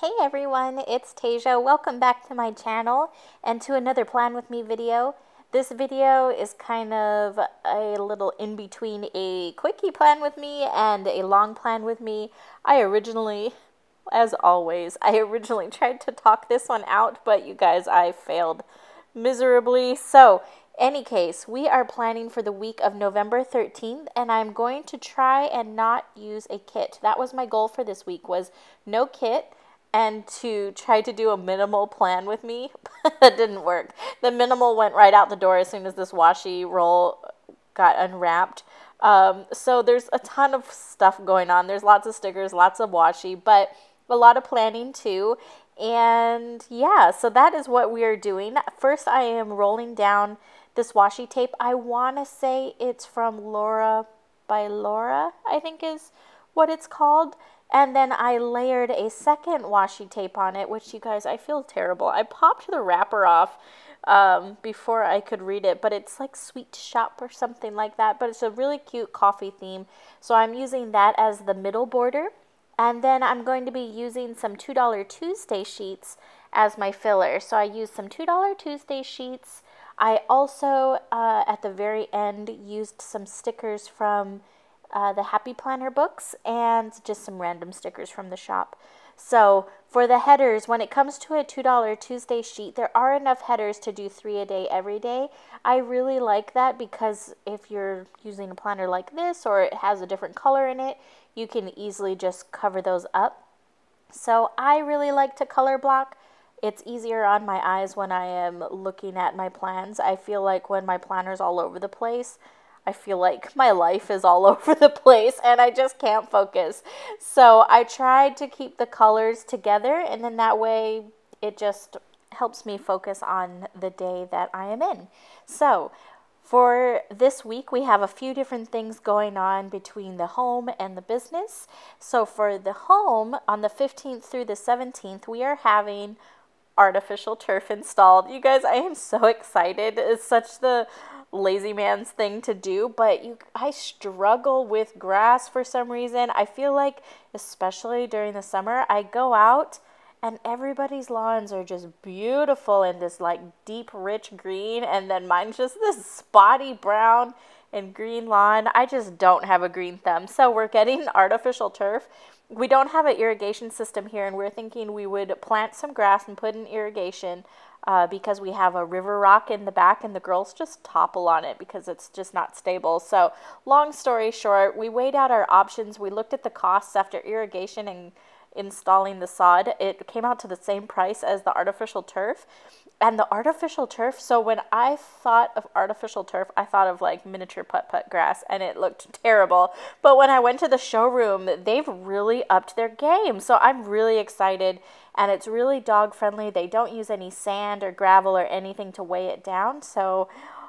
Hey everyone, it's Tasia. Welcome back to my channel and to another Plan With Me video. This video is kind of a little in between a quickie plan with me and a long plan with me. As always, I originally tried to talk this one out, but you guys, I failed miserably. So, any case, we are planning for the week of November 13th, and I'm going to try and not use a kit. That was my goal for this week, was no kit, and to try to do a minimal plan with me. That didn't work. The minimal went right out the door as soon as this washi roll got unwrapped. So there's a ton of stuff going on. There's lots of stickers, lots of washi, but a lot of planning too. And yeah, so that is what we are doing. First, I am rolling down this washi tape. I want to say it's from Laura by Laura, I think is what it's called. And then I layered a second washi tape on it, which you guys, I feel terrible. I popped the wrapper off before I could read it, but it's like Sweet Shop or something like that. But it's a really cute coffee theme. So I'm using that as the middle border. And then I'm going to be using some $2 Tuesday sheets as my filler. So I used some $2 Tuesday sheets. I also, at the very end, used some stickers from the Happy Planner books and just some random stickers from the shop. So for the headers, when it comes to a $2 Tuesday sheet, there are enough headers to do 3 a day every day. I really like that because if you're using a planner like this or it has a different color in it, you can easily just cover those up. So I really like to color block. It's easier on my eyes when I am looking at my plans. I feel like when my planner's all over the place, I feel like my life is all over the place and I just can't focus. So I tried to keep the colors together, and then that way it just helps me focus on the day that I am in. So for this week, we have a few different things going on between the home and the business. So for the home, on the 15th through the 17th, we are having artificial turf installed. You guys, I am so excited. It's such the lazy man's thing to do, but I struggle with grass for some reason. I feel like, especially during the summer, I go out and everybody's lawns are just beautiful in this like deep, rich green, and then mine's just this spotty brown and green lawn. I just don't have a green thumb. So we're getting artificial turf. We don't have an irrigation system here, and we're thinking we would plant some grass and put in irrigation because we have a river rock in the back, and the girls just topple on it because it's just not stable. So long story short, we weighed out our options. We looked at the costs after irrigation and installing the sod. It came out to the same price as the artificial turf. And the artificial turf, so when I thought of artificial turf, I thought of like miniature putt-putt grass, and it looked terrible. But when I went to the showroom, they've really upped their game. So I'm really excited, and it's really dog-friendly. They don't use any sand or gravel or anything to weigh it down. So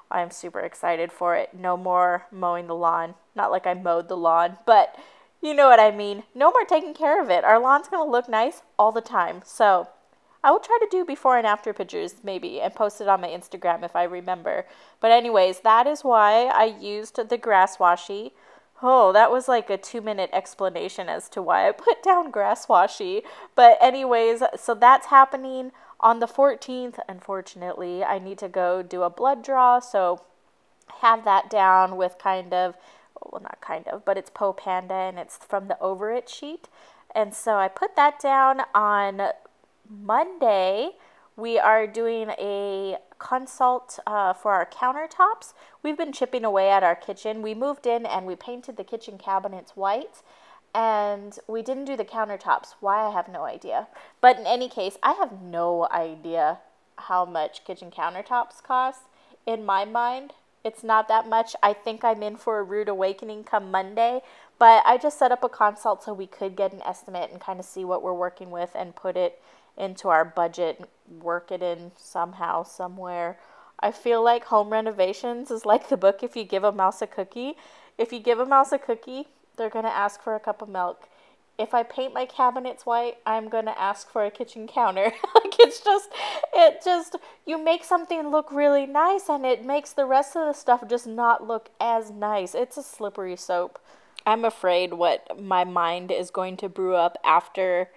I'm super excited for it. No more mowing the lawn. Not like I mowed the lawn, but you know what I mean. No more taking care of it. Our lawn's going to look nice all the time. So I will try to do before and after pictures maybe and post it on my Instagram if I remember. But anyways, that is why I used the grass washi. Oh, that was like a 2-minute explanation as to why I put down grass washi. But anyways, so that's happening on the 14th. Unfortunately, I need to go do a blood draw. So have that down with well, not kind of, but it's Poe Panda, and it's from the Over It sheet. And so I put that down on Monday. We are doing a consult for our countertops. We've been chipping away at our kitchen. We moved in and we painted the kitchen cabinets white, and we didn't do the countertops. Why, I have no idea. But in any case, I have no idea how much kitchen countertops cost. In my mind, it's not that much. I think I'm in for a rude awakening come Monday, but I just set up a consult so we could get an estimate and kind of see what we're working with and put it into our budget, work it in somehow, somewhere. I feel like home renovations is like the book, If You Give a Mouse a Cookie. If you give a mouse a cookie, they're going to ask for a cup of milk. If I paint my cabinets white, I'm going to ask for a kitchen counter. You make something look really nice, and it makes the rest of the stuff just not look as nice. It's a slippery slope. I'm afraid what my mind is going to brew up after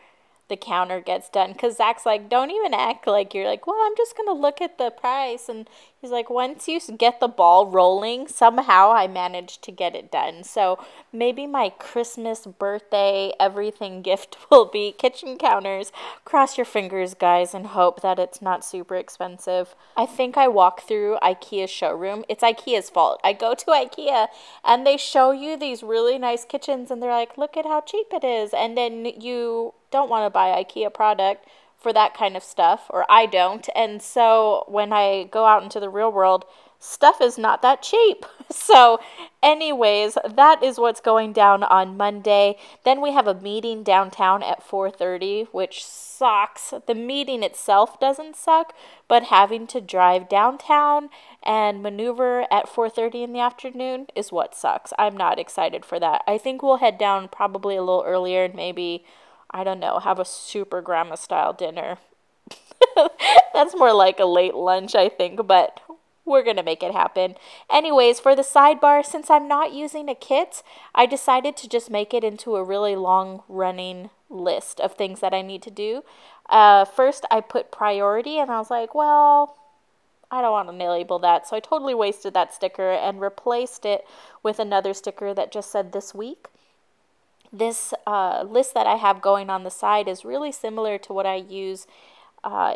the counter gets done. Because Zach's like, don't even act like you're like, well, I'm just going to look at the price. And he's like, once you get the ball rolling, somehow I managed to get it done. So maybe my Christmas, birthday, everything gift will be kitchen counters. Cross your fingers, guys, and hope that it's not super expensive. I think I walk through IKEA's showroom. It's IKEA's fault. I go to IKEA and they show you these really nice kitchens and they're like, look at how cheap it is. And then you don't want to buy IKEA product for that kind of stuff, or I don't. And so when I go out into the real world, stuff is not that cheap. So anyways, that is what's going down on Monday. Then we have a meeting downtown at 4:30, which sucks. The meeting itself doesn't suck, but having to drive downtown and maneuver at 4:30 in the afternoon is what sucks. I'm not excited for that. I think we'll head down probably a little earlier and maybe, I don't know, have a super grandma style dinner. That's more like a late lunch, I think, but we're going to make it happen. Anyways, for the sidebar, since I'm not using a kit, I decided to just make it into a really long running list of things that I need to do. First, I put priority, and I was like, well, I don't want to label that. So I totally wasted that sticker and replaced it with another sticker that just said this week. This list that I have going on the side is really similar to what I use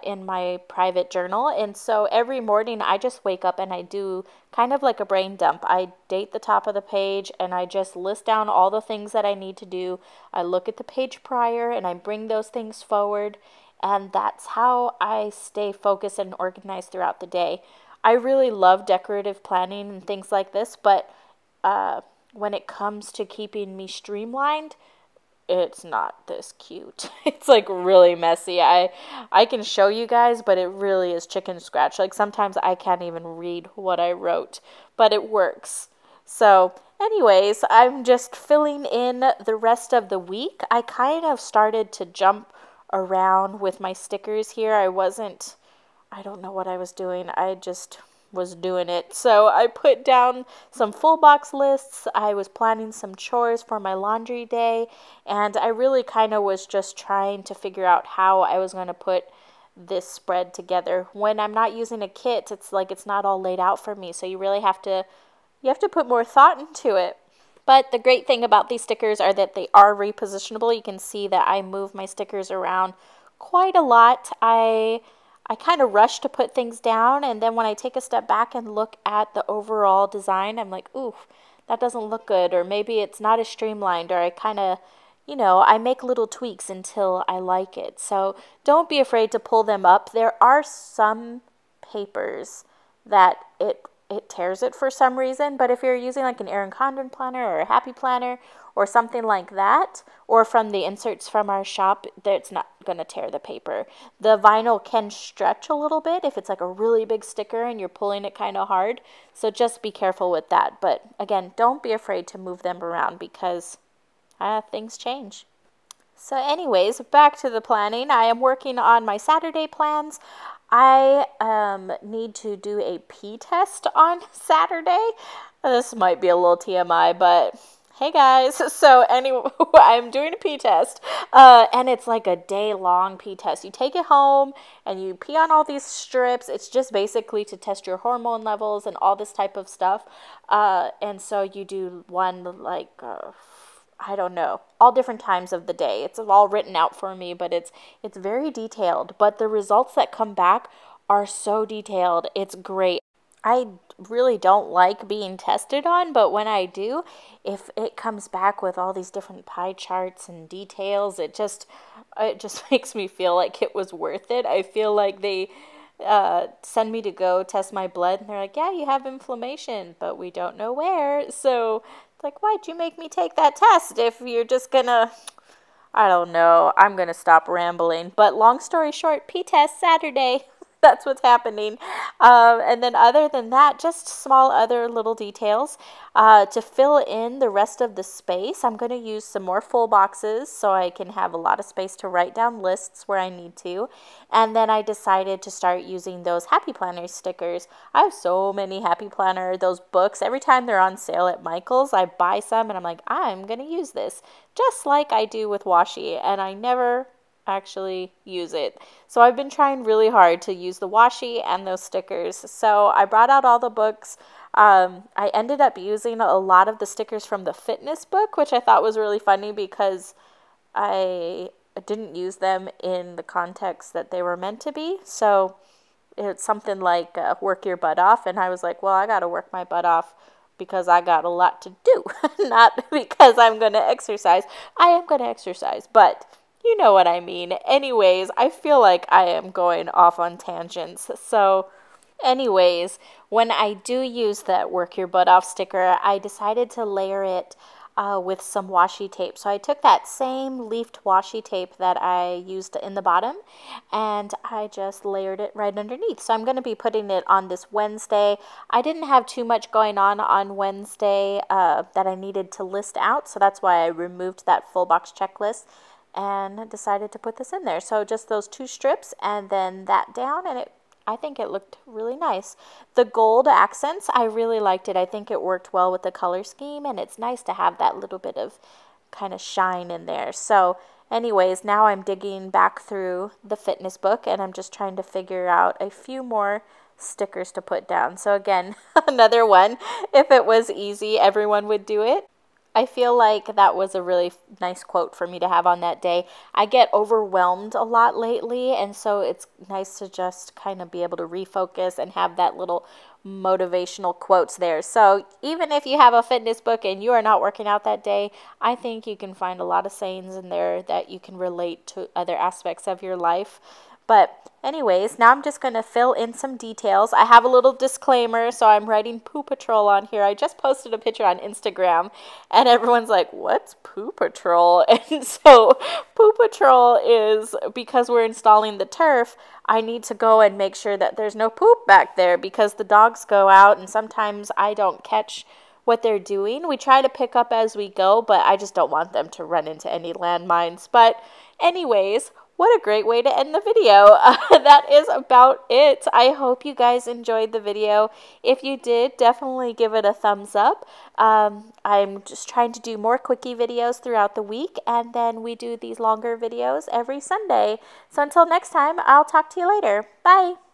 in my private journal. And so every morning I just wake up and I do kind of like a brain dump. I date the top of the page and I just list down all the things that I need to do. I look at the page prior and I bring those things forward. And that's how I stay focused and organized throughout the day. I really love decorative planning and things like this, but when it comes to keeping me streamlined, it's not this cute. It's like really messy. I can show you guys, but it really is chicken scratch. Like sometimes I can't even read what I wrote, but it works. So anyways, I'm just filling in the rest of the week. I kind of started to jump around with my stickers here. I don't know what I was doing. I just was doing it. So I put down some full box lists. I was planning some chores for my laundry day, and I really kind of was just trying to figure out how I was going to put this spread together. When I'm not using a kit, it's like it's not all laid out for me. So you really have to put more thought into it. But the great thing about these stickers are that they are repositionable. You can see that I move my stickers around quite a lot. I kind of rush to put things down, and then when I take a step back and look at the overall design, I'm like, ooh, that doesn't look good, or maybe it's not as streamlined, or I kind of, I make little tweaks until I like it. So don't be afraid to pull them up. There are some papers that it tears it for some reason, but if you're using like an Erin Condren planner or a Happy Planner or something like that, or from the inserts from our shop, that's not going to tear the paper. The vinyl can stretch a little bit if it's like a really big sticker and you're pulling it kind of hard, so just be careful with that. But again, don't be afraid to move them around because things change. So anyways, back to the planning. I am working on my Saturday plans. I need to do a pee test on Saturday. This might be a little TMI, but hey guys. So anyway, I'm doing a pee test, and it's like a day-long pee test. You take it home and you pee on all these strips. It's just basically to test your hormone levels and all this type of stuff. And so you do one like I don't know, all different times of the day. It's all written out for me, but it's very detailed. But the results that come back are so detailed. It's great. I really don't like being tested on, but when I do, if it comes back with all these different pie charts and details, it just makes me feel like it was worth it. I feel like they send me to go test my blood, and they're like, yeah, you have inflammation, but we don't know where. So like, why'd you make me take that test if you're just gonna, I don't know, I'm gonna stop rambling. But long story short, pee test Saturday. That's what's happening. And then other than that, just small other little details. To fill in the rest of the space, I'm going to use some more full boxes so I can have a lot of space to write down lists where I need to. And then I decided to start using those Happy Planner stickers. I have so many Happy Planner, those books. Every time they're on sale at Michael's, I buy some and I'm like, I'm going to use this. Just like I do with washi. And I never actually use it. So I've been trying really hard to use the washi and those stickers. So I brought out all the books. I ended up using a lot of the stickers from the fitness book, which I thought was really funny because I didn't use them in the context that they were meant to be. So it's something like work your butt off. And I was like, well, I got to work my butt off because I got a lot to do, not because I'm going to exercise. I am going to exercise, but you know what I mean. Anyways, I feel like I am going off on tangents. So anyways, when I do use that work your butt off sticker, I decided to layer it with some washi tape. So I took that same leafed washi tape that I used in the bottom and I just layered it right underneath. So I'm going to be putting it on this Wednesday. I didn't have too much going on Wednesday that I needed to list out. So that's why I removed that full box checklist and decided to put this in there. So just those 2 strips and then that down, and I think it looked really nice. The gold accents, I really liked it. I think it worked well with the color scheme, and it's nice to have that little bit of kind of shine in there. So anyways, now I'm digging back through the fitness book, and I'm just trying to figure out a few more stickers to put down. So again, another one. If it was easy, everyone would do it. I feel like that was a really nice quote for me to have on that day. I get overwhelmed a lot lately, and so it's nice to just kind of be able to refocus and have that little motivational quotes there. So even if you have a fitness book and you are not working out that day, I think you can find a lot of sayings in there that you can relate to other aspects of your life. But anyways, now I'm just going to fill in some details. I have a little disclaimer, so I'm writing Poo Patrol on here. I just posted a picture on Instagram, and everyone's like, what's Poo Patrol? And so Poo Patrol is because we're installing the turf, I need to go and make sure that there's no poop back there because the dogs go out, and sometimes I don't catch what they're doing. We try to pick up as we go, but I just don't want them to run into any landmines. But anyways, what a great way to end the video. That is about it. I hope you guys enjoyed the video. If you did, definitely give it a thumbs up. I'm just trying to do more quickie videos throughout the week, and then we do these longer videos every Sunday. So until next time, I'll talk to you later. Bye.